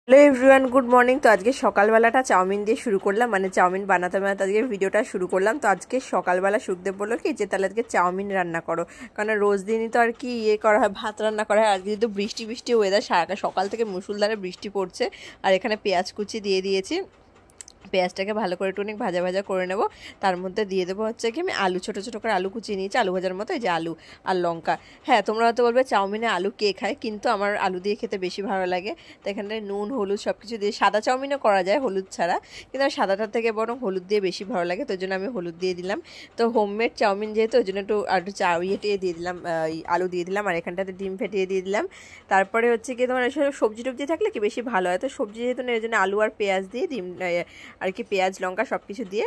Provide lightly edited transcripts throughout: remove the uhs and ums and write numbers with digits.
Hello everyone, good morning. তো আজকে সকালবেলাটা চাউমিন দিয়ে শুরু করলাম, মানে চাউমিন বানাতে বানাতে আজকে ভিডিওটা শুরু করলাম। তো আজকে সকালবেলা সুখদেব বললো কি যে তাহলে আজকে চাউমিন রান্না করো, কারণ রোজ দিনই তো আর কি করা হয়, ভাত রান্না করা হয়। আজকে যেহেতু বৃষ্টি বৃষ্টি ওয়েদার, সকাল থেকে মুষলধারে বৃষ্টি পড়ছে। আর এখানে পেঁয়াজ কুচি দিয়ে দিয়েছি, পেঁয়াজটাকে ভালো করে একটু ভাজা ভাজা করে নেব। তার মধ্যে দিয়ে দেবো হচ্ছে কি, আমি আলু ছোটো ছোটো করে আলু কুচিয়ে নিয়েছি, আলু ভাজার মতো। এই যে আলু আর লঙ্কা। হ্যাঁ, তোমরা হয়তো বলবে চাউমিনে আলু কে খায়, কিন্তু আমার আলু দিয়ে খেতে বেশি ভালো লাগে। তো এখানে নুন হলুদ সব কিছু দিয়ে, সাদা চাউমিনও করা যায় হলুদ ছাড়া, কিন্তু আমার সাদাটার থেকে বরং হলুদ দিয়ে বেশি ভালো লাগে, তো ওই জন্য আমি হলুদ দিয়ে দিলাম। তো হোমমেড চাউমিন যেহেতু, ওই জন্য একটু ইয়ে দিয়ে দিলাম, আলু দিয়ে দিলাম, আর এখানটাতে ডিম ফেটিয়ে দিয়ে দিলাম। তারপরে হচ্ছে কি, তোমার সবজি টবজি থাকলে কি বেশি ভালো হয়। তো সবজি যেহেতু নেই, ওই জন্য আলু আর পেঁয়াজ দিয়ে ডিম আর কি পেঁয়াজ লঙ্কা সব কিছু দিয়ে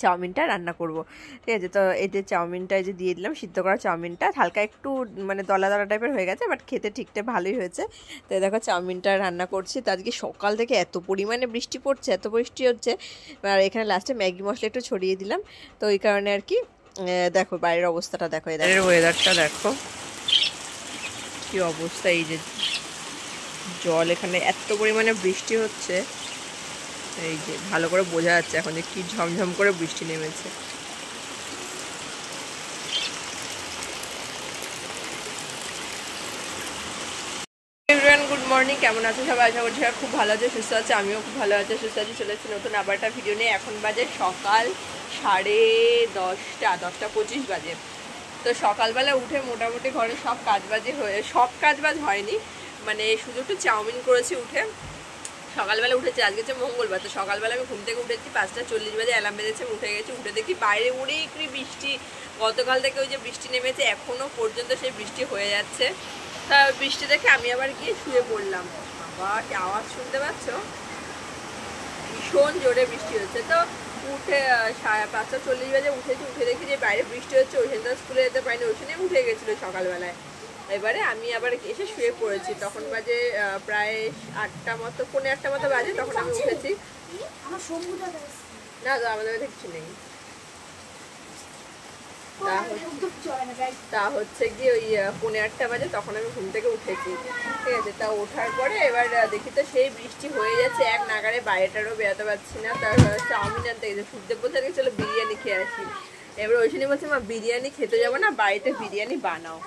চাউমিনটা রান্না করব। ঠিক আছে, তো এই যে চাউমিনটা এই যে দিয়ে দিলাম, সিদ্ধ করা চাউমিনটা হালকা একটু মানে দলা দলা টাইপের হয়ে গেছে, বাট খেতে ঠিকঠাক ভালোই হয়েছে। তো দেখো চাউমিনটা রান্না করছি। তো আজকে সকাল থেকে এত পরিমাণে বৃষ্টি পড়ছে, এত বৃষ্টি হচ্ছে। আর এখানে লাস্টে ম্যাগি মশলা একটু ছড়িয়ে দিলাম। তো ওই কারণে আর কি দেখো বাইরের অবস্থাটা দেখো, এদের ওয়েদারটা দেখো কি অবস্থা। এই যে জল, এখানে এত পরিমাণে বৃষ্টি হচ্ছে, এই যে ভালো করে বোঝা যাচ্ছে এখন যে কি ঝমঝম করে বৃষ্টি নেমেছে। গুড মর্নিং, কেমন আছে সবাই? আশা করছি খুব ভালো আছে, সুস্থ আছে। আমিও খুব ভালো আছি, সুস্থ আছি। চলে এসেছি নতুন আবার একটা ভিডিও নিয়ে। এখন বাজে সকাল 10:30 বাজে। তো সকালবেলা উঠে মোটামুটি ঘরে সব কাজ বাজ হয়নি, মানে শুধু একটু চাউমিন করেছি উঠে। সকালবেলা উঠেছি, আজকে হচ্ছে মঙ্গলবার। তো সকালবেলা আমি ঘুম থেকে উঠেছি 5:40 বাজে, অ্যালার্ম বেজেছে, উঠে গেছি। উঠে দেখি বাইরে অনেক বৃষ্টি। গতকাল থেকে ওই যে বৃষ্টি নেমেছে, এখনও পর্যন্ত সেই বৃষ্টি হয়ে যাচ্ছে। তা বৃষ্টি দেখে আমি আবার গিয়ে শুয়ে পড়লাম। বাবা, কি আওয়াজ শুনতে পাচ্ছ? ভীষণ জোরে বৃষ্টি হচ্ছে। তো উঠে 5:40 বাজে উঠেছি, উঠে দেখি যে বাইরে বৃষ্টি হচ্ছে। ওইখানে তো স্কুলে যেতে পারিনি, ওইখানে উঠে গেছিলো সকালবেলায়। এবারে আমি আবার এসে শুয়ে পড়েছি। তখন বাজে প্রায় 8টা মতো, 8:45 মতো বাজে, তখন আমি উঠেছি। না তো আমাদের বাড়িতে কিছু নেই। তা হচ্ছে কি, ওই 8:45 বাজে তখন আমি ঘুম থেকে উঠেছি। ঠিক আছে, তা ওঠার পরে এবার দেখি তো সেই বৃষ্টি হয়ে যাচ্ছে এক নাগারে, বাইরেটারও বেরোতে পারছি না। তার চাউমিন আনতে গেছে, সূর্য বলতে চলো বিরিয়ানি খেয়ে আসি। এবার ওইখানে বলছে, মা বিরিয়ানি খেতে যাবো না, বাড়িতে বিরিয়ানি বানাও।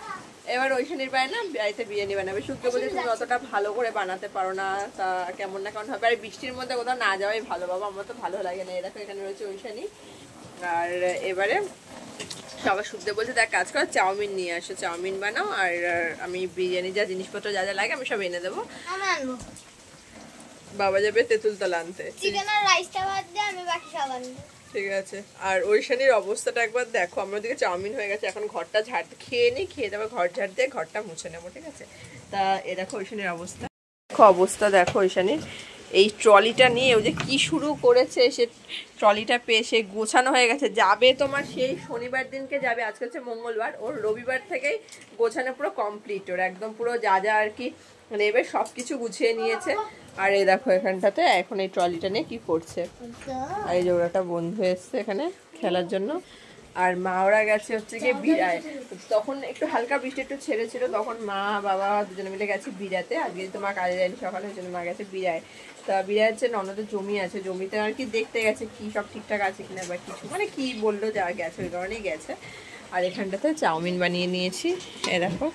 এবার ওইখানের বাইরে না বাড়িতে বিরিয়ানি বানাবে। সূর্য বলছে তুমি অতটা ভালো করে বানাতে পারো না, তা কেমন না কেমন হবে। আর বৃষ্টির মধ্যে কোথাও না যাওয়াই ভালো, বাবা আমার তো ভালো লাগে না। এ দেখো এখানে রয়েছে ওইখানি। আর এবারে সবাই শুনতে বলছে, দেখ কাজ কর, চাউমিন নিয়ে আসো, চাউমিন বানাও, আর আমি বিরিয়ানি যা জিনিসপত্র যা যা লাগে আমি সব এনে দেবো। বাবা যাবে তেঁতুলতলা আনতে। ঠিক আছে। আর ওইখানের অবস্থাটা একবার দেখো, আমার দিকে চাউমিন হয়ে গেছে, এখন ঘরটা খেয়ে নিই, খেয়ে দেবো, ঘর ঝাড় দিয়ে ঘরটা মুছে নেবো। ঠিক আছে, তা এ দেখো ওইখানের অবস্থা দেখো ওইখানের। এই ট্রলিটা নিয়ে ও যে কি শুরু করেছে, সে ট্রলিটা পেয়ে সে গোছানো হয়ে গেছে, যাবে তোমার সেই শনিবার দিনকে যাবে। আজকে হচ্ছে মঙ্গলবার, ওর রবিবার থেকেই গোছানো পুরো কমপ্লিট, ওর একদম পুরো যা যা আর কি নেবে সব কিছু গুছিয়ে নিয়েছে। আর এই দেখো এখানটাতে এখন এই ট্রলিটা নিয়ে কি করছে। আর এই যে ওরা একটা বন্ধু এসছে এখানে খেলার জন্য। আর মা ওরা গেছে হচ্ছে গিয়ে বিড়ায়। তখন একটু হালকা বৃষ্টি একটু ছেড়েছিল, তখন মা বাবা দুজনে মিলে গেছে বিড়াতে। আজকে তো মা কাজে যায়নি সকালে, ওই জন্য মা গেছে বিড়ায়। তা বিড়ায় হচ্ছে ননদের জমি আছে, জমিতে আর কি দেখতে গেছে কি সব ঠিকঠাক আছে কিনা, বা কিছু মানে কি বললো যা গেছে ওই কারণেই গেছে। আর এখানটাতে চাউমিন বানিয়ে নিয়েছি, এ দেখো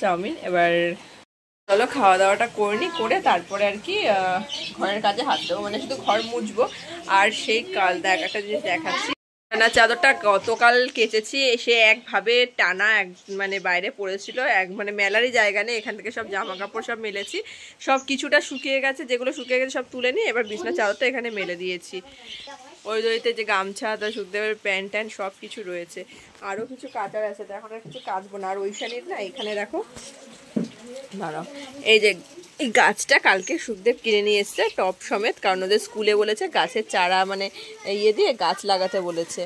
চাউমিন। এবার চলো খাওয়া দাওয়াটা করে নি, করে তারপরে আর কি ঘরের কাজে হাত দেবো, মানে শুধু ঘর মুছবো। আর সেই কাল একটা জিনিস দেখাচ্ছি, টানা চাদরটা গতকাল কেচেছি, এসে একভাবে টানা মানে বাইরে পড়েছিল, মানে মেলারই জায়গা নেই। এখান থেকে সব জামা কাপড় সব মেলেছি, সব কিছুটা শুকিয়ে গেছে, যেগুলো শুকিয়ে গেছে সব তুলে নিয়ে এবার বিছনা চাদরটা এখানে মেলে দিয়েছি। ওই দড়িতে যে গামছা, তার সুখদেবের প্যান্ট ট্যান্ট সব কিছু রয়েছে। আরও কিছু কাচার আছে, তো এখন আর কিছু কাচবো না। আর ওইখানে না এখানে দেখো দাঁড়াও, এই যে এই গাছটা কালকে সুখদেব কিনে নিয়ে এসছে টপ সমেত, কারণ ওদের স্কুলে বলেছে গাছের চারা মানে ইয়ে দিয়ে গাছ লাগাতে বলেছে,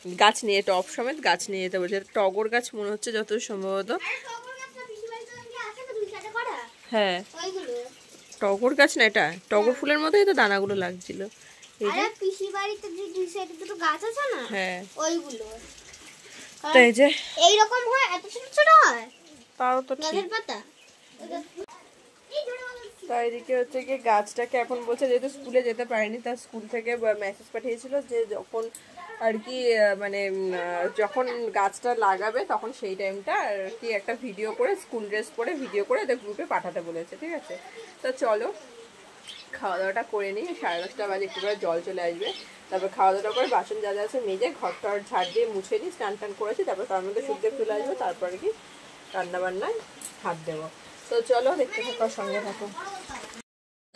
গাছ নিয়ে টপ সমেত গাছ নিয়ে যেতে বলেছে। টগর গাছ মনে হচ্ছে যত সম্ভবত। হ্যাঁ টগর গাছ না, এটা টগর ফুলের মতোই তো দানাগুলো লাগছিল। হ্যাঁ তো এই যে এইরকম হয়, এত ছোট ছোট হয়, তাও তো ঠিক। এদিকে হচ্ছে কি গাছটাকে এখন বলছে, যেহেতু স্কুলে যেতে পারেনি, তার স্কুল থেকে মেসেজ পাঠিয়েছিল যে যখন আর কি মানে যখন গাছটা লাগাবে তখন সেই টাইমটা আর কি একটা ভিডিও করে, স্কুল ড্রেস পরে ভিডিও করে এদের গ্রুপে পাঠাতে বলেছে, ঠিক আছে। তো চলো খাওয়া দাওয়াটা করে নিই, 10:30 বাজে, একটু করে জল চলে আসবে, তারপর খাওয়া দাওয়া করে বাসন যা যা আছে মেজে ঘরটা ঝাড় দিয়ে মুছে নিই, স্নান টান করেছি, তারপর তার মধ্যে সুখদেব চলে আসবে, তারপর কি রান্নাবান্নায় হাত দেবো। তো চলো দেখতে থাকো, সঙ্গে থাকো।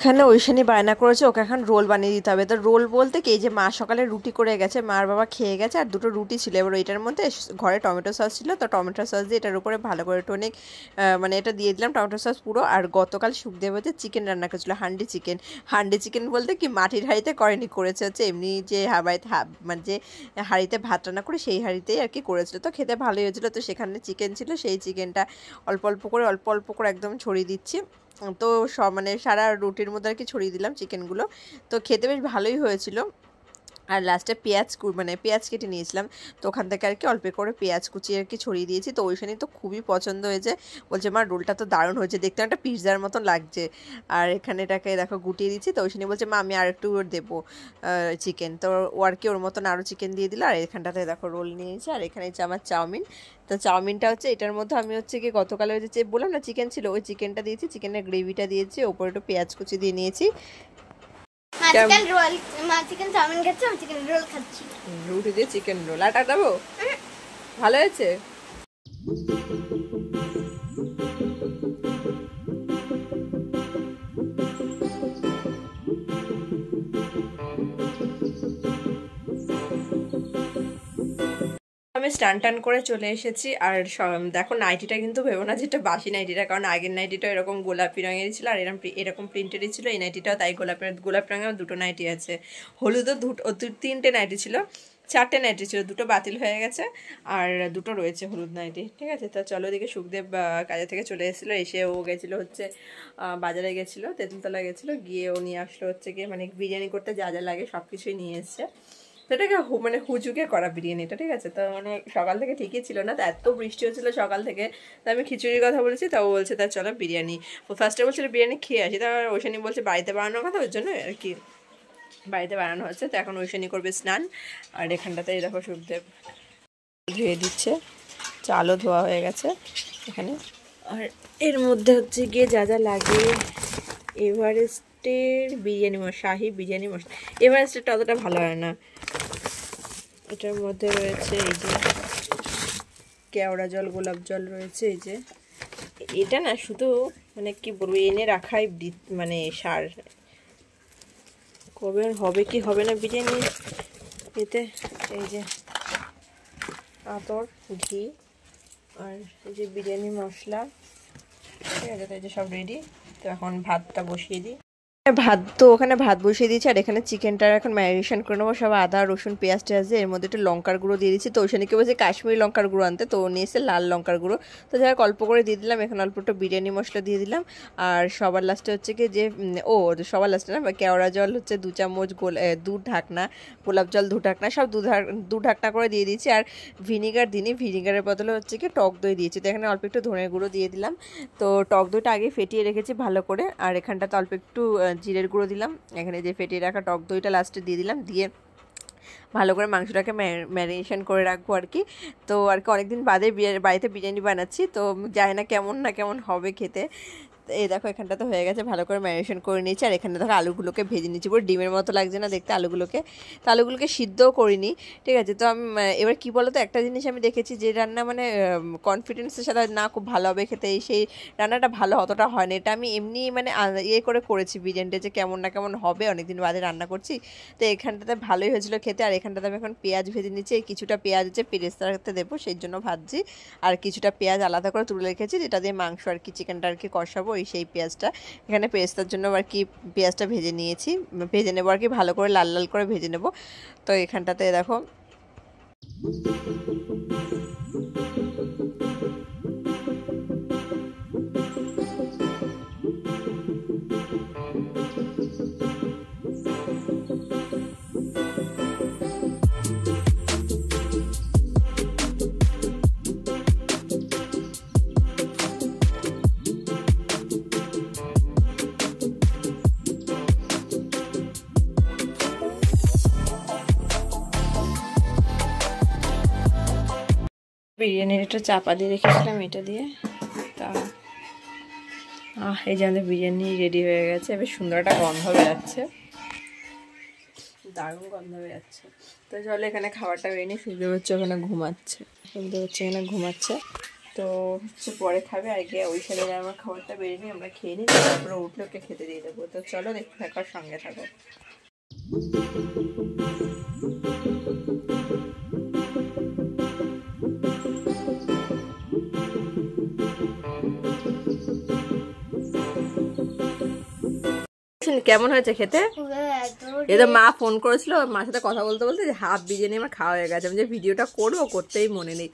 এখানে ঐশানী বায়না করেছে ওকে এখন রোল বানিয়ে দিতে হবে। তো রোল বলতে কি, যে মা সকালে রুটি করে গেছে, মার বাবা খেয়ে গেছে, আর দুটো রুটি ছিল, এবার এটার মধ্যে ঘরে টমেটো সস ছিল, তো টমেটো সস দিয়ে এটার উপরে ভালো করে টনিক মানে এটা দিয়ে দিলাম টমেটো সস পুরো। আর গতকাল সুখদেব হচ্ছে চিকেন রান্না করেছিল, হান্ডি চিকেন বলতে কি মাটির হাঁড়িতে করেনি, করেছে হচ্ছে এমনি যে মানে যে হাঁড়িতে ভাত রান্না করে সেই হাঁড়িতেই আর কি করেছিল। তো খেতে ভালোই হয়েছিল। তো সেখানে চিকেন ছিল, সেই চিকেনটা অল্প অল্প করে একদম ছড়িয়ে দিচ্ছি। তো সব মানে সারা রুটির মধ্যে আর কি ছড়িয়ে দিলাম চিকেনগুলো। তো খেতে বেশ ভালোই হয়েছিল। আর লাস্টে পেঁয়াজ কেটে নিয়েছিলাম, তো ওখান থেকে আর কি অল্প করে পেঁয়াজ কুচি আর কি ছড়িয়ে দিয়েছি। তো ওইখানে তো খুবই পছন্দ হয়েছে, বলছে মা রোলটা তো দারুণ হয়েছে, দেখতে একটা পিৎজার মতন লাগছে। আর এখানে এটাকে দেখো গুটিয়ে দিচ্ছি। তো ওইখানে বলছে মা আমি আর একটু দেবো চিকেন, তো ও আর কি ওর মতন আরও চিকেন দিয়ে দিল। আর এখানটাতে দেখো রোল নিয়েছে, আর এখানে হচ্ছে আমার চাউমিন। তো চাউমিনটা হচ্ছে এটার মধ্যে আমি হচ্ছে কি গতকালে ওই যে বললাম না চিকেন ছিল, ওই চিকেনটা দিয়েছি, চিকেনের গ্রেভিটা দিয়েছি, ওপরে একটু পেঁয়াজ কুচি দিয়ে নিয়েছি। রুটি দিয়ে চিকেন রোল আর দেবো, ভালো হয়েছে। আমি স্নান টান করে চলে এসেছি। আর দেখো নাইটিটা কিন্তু ভেবো না যেটা বাসি নাইটিটা, কারণ আগের নাইটিটা এরকম গোলাপি রঙেরই ছিল, আর এরকম প্রিন্টেরই ছিল। এই নাইটিটাও তাই গোলাপি রঙের দুটো নাইটি আছে, হলুদও তিনটে নাইটি ছিল, 4টে নাইটি ছিল, দুটো বাতিল হয়ে গেছে আর দুটো রয়েছে হলুদ নাইটি, ঠিক আছে। তো চলো দিকে সুখদেব কাজে থেকে চলে এসেছিলো, এসে ও গেছিলো হচ্ছে বাজারে গেছিলো, তেঁতুলতলা গেছিলো, গিয়ে ও নিয়ে আসলো হচ্ছে গিয়ে মানে বিরিয়ানি করতে যা যা লাগে সব কিছুই নিয়ে এসছে। তো এটাকে মানে হুজুকে করা বিরিয়ানিটা, ঠিক আছে। তো মানে সকাল থেকে ঠিকই ছিল না, তো এত বৃষ্টি হচ্ছিল সকাল থেকে, তো আমি খিচুড়ির কথা বলেছি, তাও বলছে তা চলো বিরিয়ানি, ফার্স্টে বলছিল বিরিয়ানি খেয়ে আসি, তারপর ঐশানী বলছে বাড়িতে বানানোর কথা, ওই জন্য আর কি বাড়িতে বানানো হচ্ছে। তো এখন ঐশানী করবে স্নান। আর এখানটাতে দেখো সুখদেব ধুয়ে দিচ্ছে, চালও ধোয়া হয়ে গেছে এখানে। আর এর মধ্যে হচ্ছে গিয়ে যা যা লাগে, এভারেস্টের বিরিয়ানি শাহি বিরিয়ানি মশলা, এভারেস্টেরটা অতটা ভালো হয় না। এটার মধ্যে রয়েছে এই যে কেওড়া জল, গোলাপ জল রয়েছে, এই যে এটা না শুধু মানে কি বলবো এনে রাখাই মানে সার, কবে হবে কি হবে না বিরিয়ানি এতে। এই যে আতর, ঘি, আর এই যে বিরিয়ানি মশলা, ঠিক আছে। তো এই যে সব রেডি। তো এখন ভাতটা বসিয়ে দিই। ওখানে ভাত বসিয়ে দিয়েছি, আর এখানে চিকেনটা এখন ম্যারিনেশন করে নেবো, সব আদা রসুন পেঁয়াজ টেয়াজ দিয়ে, এর মধ্যে একটু লঙ্কার গুঁড়ো দিয়ে দিচ্ছি। তো ওইখানে বলছে কাশ্মীরি লঙ্কার গুঁড়ো আনতে, তো নিয়ে এসে লাল লঙ্কার গুঁড়ো, তো যাই হোক অল্প করে দিয়ে দিলাম। এখন অল্প একটু বিরিয়ানি মশলা দিয়ে দিলাম। আর সবার লাস্টে হচ্ছে কি যে সবার লাস্টে না, কেওড়া জল হচ্ছে 2 চামচ, দুধ ঢাকনা, গোলাপ জল 2 ঢাকনা, সব দু ঢাকনা করে দিয়ে দিয়েছি। আর ভিনিগার দিইনি, ভিনিগারের বদলে হচ্ছে কি টক দই দিয়েছি। তো এখানে অল্প একটু ধনের গুঁড়ো দিয়ে দিলাম। তো টক দইটা আগে ফেটিয়ে রেখেছি ভালো করে, আর এখানটাতে অল্প একটু জিরের গুঁড়ো দিলাম। এখানে যে ফেটিয়ে রাখা টক দইটা লাস্টে দিয়ে দিলাম, দিয়ে ভালো করে মাংসটাকে ম্যারিনেশন করে রাখবো আর কি। তো আর কি অনেকদিন বাদে বাড়িতে বিরিয়ানি বানাচ্ছি, তো জানি না কেমন হবে খেতে। এই দেখো এখানটাতে হয়ে গেছে, ভালো করে ম্যারিনেশন করে নিয়েছি। আর এখানে দেখো আলুগুলোকে ভেজে নিচ্ছি, পুরো ডিমের মতো লাগছে না দেখতে আলুগুলোকে। তো আলুগুলোকে সিদ্ধও করিনি, ঠিক আছে। তো আমি এবার কী বলো তো, একটা জিনিস আমি দেখেছি যে রান্না মানে কনফিডেন্সের সাথে না খুব ভালো হবে খেতে, সেই রান্নাটা ভালো অতটা হয় না। এটা আমি এমনি মানে করেছি বিরিয়ানিটা, যে কেমন না কেমন হবে, অনেকদিন বাদে রান্না করছি। তো এখানটাতে ভালোই হয়েছিল খেতে। আর এখানটাতে আমি এখন পেঁয়াজ ভেজে নিচ্ছি, কিছুটা পেঁয়াজ হচ্ছে পেরেস্তাতে দেবো সেই জন্য ভাজছি, আর কিছুটা পেঁয়াজ আলাদা করে তুলে রেখেছি, যেটা দিয়ে মাংস আর কি চিকেনটা আর কি কষাবো, সেই পেঁয়াজটা এখানে পেস্তার জন্য আর কি পেঁয়াজটা ভেজে নিয়েছি, ভেজে নেবো আর কি ভালো করে লাল লাল করে ভেজে নেবো। তো এখানটাতে দেখো বিরিয়ানির একটা চাপা দিয়ে রেখেছিলাম এটা দিয়ে। তা এই যে আমাদের বিরিয়ানি রেডি হয়ে গেছে। বেশ সুন্দর একটা গন্ধ বেরাচ্ছে, দারুণ গন্ধ বেরাচ্ছে। তো চলো এখানে খাবারটা বেরিয়ে নিই। সূর্য হচ্ছে ওখানে ঘুমাচ্ছে, তো হচ্ছে পরে খাবে। আগে ওই সাইডে আমার খাবারটা বেরিয়ে নিই, আমরা খেয়ে নিই, তারপরে উঠলে ওকে খেতে দিয়ে দেবো। তো চলো দেখতে থাকো, সঙ্গে থাকো। কেমন হয়েছে খেতে? এটা মা ফোন করেছিল, মার সাথে কথা বলতে বলতে যে হাফ বিরিয়ানি আমার খাওয়া হয়ে গেছে। আমি যে ভিডিওটা করবো করতেই মনে নেই,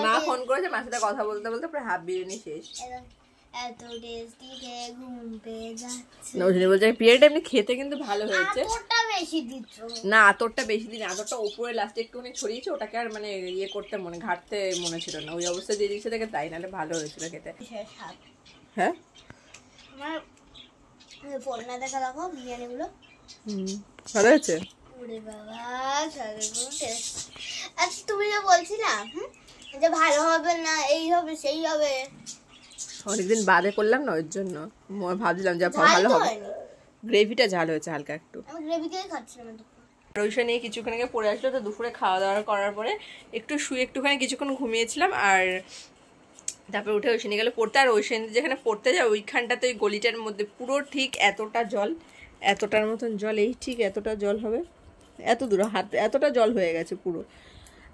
মা ফোন করেছে, মার সাথে কথা বলতে বলতে প্রায় হাফ বিরিয়ানি শেষ। বিরিয়ানিটা এমনি খেতে কিন্তু ভালো হয়েছে না, আতরটা বেশি দিন, আতরটা উপরে লাস্টে একটুখানি ছড়িয়েছে, ওটাকে আর মানে ইয়ে করতে ঘাটতে মনে ছিল না, ওই অবস্থা দিয়ে দিচ্ছে দেখে, তাই নাহলে ভালো হয়েছিল খেতে। হ্যাঁ ভালো হয়েছে। তুমি যে বলছিলা যে ভালো হবে না, এই হবে সেই হবে, অনেকদিন বাদে করলাম না, ওই জন্য ভাবছিলাম যে ভালো হবে। গ্রেভিটা ঝাল হয়েছে হালকা একটু, আমি গ্রেভি দিয়ে খাচ্ছিলাম। ওইসব নিয়ে কিছুক্ষণ আগে পড়ে আসলো, তো দুপুরে খাওয়া দাওয়া করার পরে একটু শুয়ে একটুখানি কিছুক্ষণ ঘুমিয়েছিলাম, আর তারপরে উঠে ওইখানে গেলে পড়তে। আর ওইখানে যেখানে পড়তে যায় ওইখানটাতে ওই গলিটার মধ্যে পুরো ঠিক এতটা জল, এতটার মতন জল, এই ঠিক এতটা জল হবে, এত দূর হাত এতটা জল হয়ে গেছে পুরো।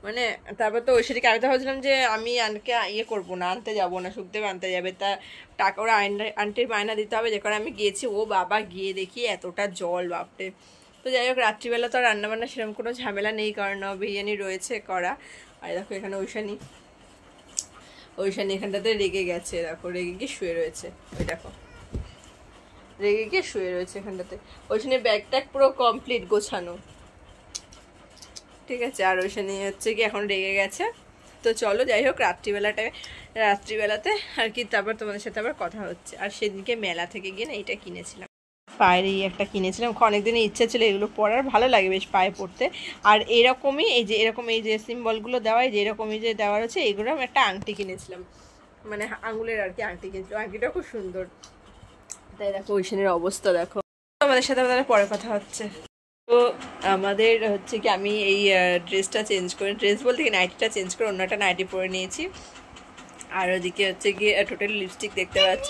মানে তারপর তো ওই সেদিকে আরেকটা ভাবছিলাম যে আমি আনকে ইয়ে করবো না, আনতে যাবো না, শুকদেব আনতে যাবে, তা টাকা ওরা আন্টির বায়না দিতে হবে, যে কারণে আমি গিয়েছি। ও বাবা, গিয়ে দেখি এতটা জল, বাপরে। তো যাই হোক, রাত্রিবেলা তো রান্নাবান্না সেরকম কোনো ঝামেলা নেই, কারণ বিরিয়ানি রয়েছে করা। আর দেখো এখানে ওইশানি এখানটাতে রেগে গেছে, দেখো রেগে গিয়ে শুয়ে রয়েছে, ওই দেখো রেগে গিয়ে শুয়ে রয়েছে এখানটাতে। ওইখানে ব্যাগ ট্যাগ পুরো কমপ্লিট গোছানো, ঠিক আছে। আর ওইখানে হচ্ছে কি এখন রেগে গেছে। তো চলো যাই হোক, রাত্রিবেলাতে আর কি তারপর তোমাদের সাথে আবার কথা হচ্ছে। আর সেদিনকে মেলা থেকে গিয়ে না এটা কিনেছিলাম, পায়ের এই একটা কিনেছিলাম, অনেকদিনের ইচ্ছা ছিল এগুলো পরার, ভালো লাগে বেশ পায়ে পরতে। আর এরকমই এই যে সিম্বলগুলো দেওয়া, যে এরকমই যে দেওয়া রয়েছে, এগুলো আমি একটা আংটি কিনেছিলাম, মানে আঙুলের আর কি আংটি কিনেছিলাম, আংটিটা খুব সুন্দর। তাই দেখো ওইখানের অবস্থা দেখো। আমাদের সাথে আমাদের পরে কথা হচ্ছে। তো আমাদের হচ্ছে কি, আমি এই ড্রেসটা চেঞ্জ করে, ড্রেস বলতে কি নাইটিটা চেঞ্জ করে অন্য একটা নাইটি পরে নিয়েছি। আর ওদিকে হচ্ছে গিয়ে টোটাল লিপস্টিক দেখতে পাচ্ছ।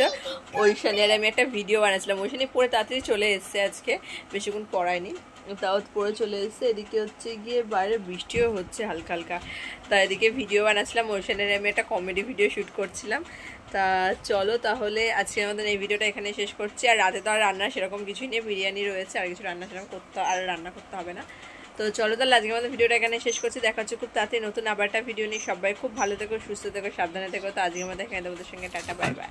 ওইখানে আর আমি একটা ভিডিও বানাচ্ছিলাম, ওইখানে পরে তাড়াতাড়ি চলে এসছে, আজকে বেশিক্ষণ পড়ায়নি, তাও পরে চলে এসছে। এদিকে হচ্ছে গিয়ে বাইরে বৃষ্টিও হচ্ছে হালকা হালকা, তা এদিকে ভিডিও বানাচ্ছিলাম, ওইখানে আমি একটা কমেডি ভিডিও শ্যুট করছিলাম। তা চলো তাহলে আজকে আমাদের এই ভিডিওটা এখানে শেষ করছি। আর রাতে তো আর রান্না সেরকম কিছুই নেই, বিরিয়ানি রয়েছে, আর কিছু রান্না সেরকম রান্না করতে হবে না। তো চলো তাহলে আজকে আমাদের ভিডিওটা এখানে শেষ করছি, দেখা হচ্ছে খুব তাড়াতাড়ি নতুন আবার একটা ভিডিও নিয়ে। সবাই খুব ভালো থেকো, সুস্থ থেকো, সাবধানে থেকো। তো আজকে আমাদের এখানে তোমাদের সঙ্গে টাটা, বাই বাই।